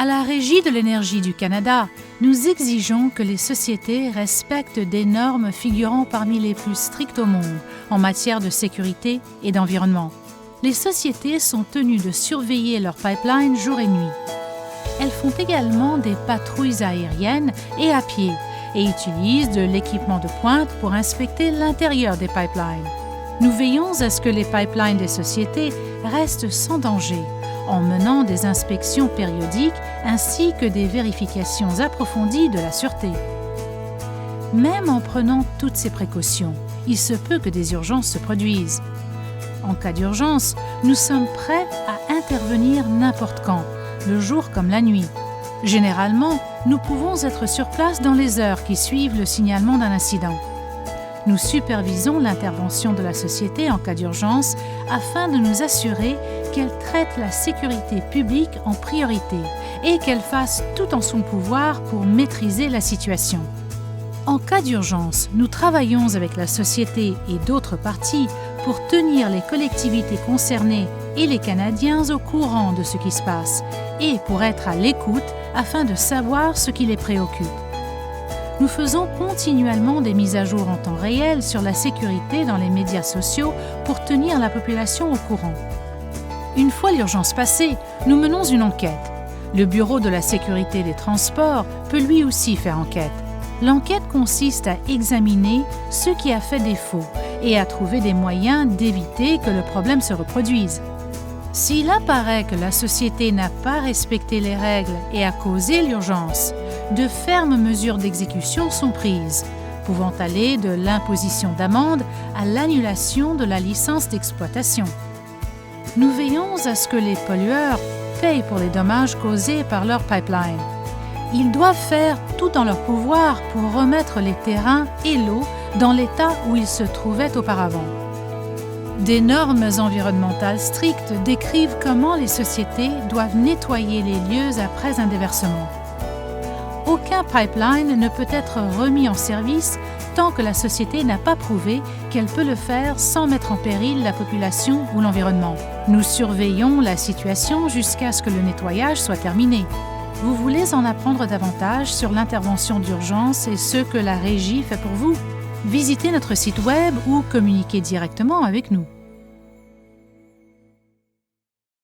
À la Régie de l'énergie du Canada, nous exigeons que les sociétés respectent des normes figurant parmi les plus strictes au monde en matière de sécurité et d'environnement. Les sociétés sont tenues de surveiller leurs pipelines jour et nuit. Elles font également des patrouilles aériennes et à pied et utilisent de l'équipement de pointe pour inspecter l'intérieur des pipelines. Nous veillons à ce que les pipelines des sociétés restent sans danger en menant des inspections périodiques ainsi que des vérifications approfondies de la sûreté. Même en prenant toutes ces précautions, il se peut que des urgences se produisent. En cas d'urgence, nous sommes prêts à intervenir n'importe quand, le jour comme la nuit. Généralement, nous pouvons être sur place dans les heures qui suivent le signalement d'un incident. Nous supervisons l'intervention de la société en cas d'urgence afin de nous assurer qu'elle traite la sécurité publique en priorité et qu'elle fasse tout en son pouvoir pour maîtriser la situation. En cas d'urgence, nous travaillons avec la société et d'autres parties pour tenir les collectivités concernées et les Canadiens au courant de ce qui se passe et pour être à l'écoute afin de savoir ce qui les préoccupe. Nous faisons continuellement des mises à jour en temps réel sur la sécurité dans les médias sociaux pour tenir la population au courant. Une fois l'urgence passée, nous menons une enquête. Le Bureau de la sécurité des transports peut lui aussi faire enquête. L'enquête consiste à examiner ce qui a fait défaut et à trouver des moyens d'éviter que le problème se reproduise. S'il apparaît que la société n'a pas respecté les règles et a causé l'urgence, de fermes mesures d'exécution sont prises, pouvant aller de l'imposition d'amende à l'annulation de la licence d'exploitation. Nous veillons à ce que les pollueurs payent pour les dommages causés par leur pipeline. Ils doivent faire tout en leur pouvoir pour remettre les terrains et l'eau dans l'état où ils se trouvaient auparavant. Des normes environnementales strictes décrivent comment les sociétés doivent nettoyer les lieux après un déversement. Aucun pipeline ne peut être remis en service tant que la société n'a pas prouvé qu'elle peut le faire sans mettre en péril la population ou l'environnement. Nous surveillons la situation jusqu'à ce que le nettoyage soit terminé. Vous voulez en apprendre davantage sur l'intervention d'urgence et ce que la Régie fait pour vous? Visitez notre site web ou communiquez directement avec nous.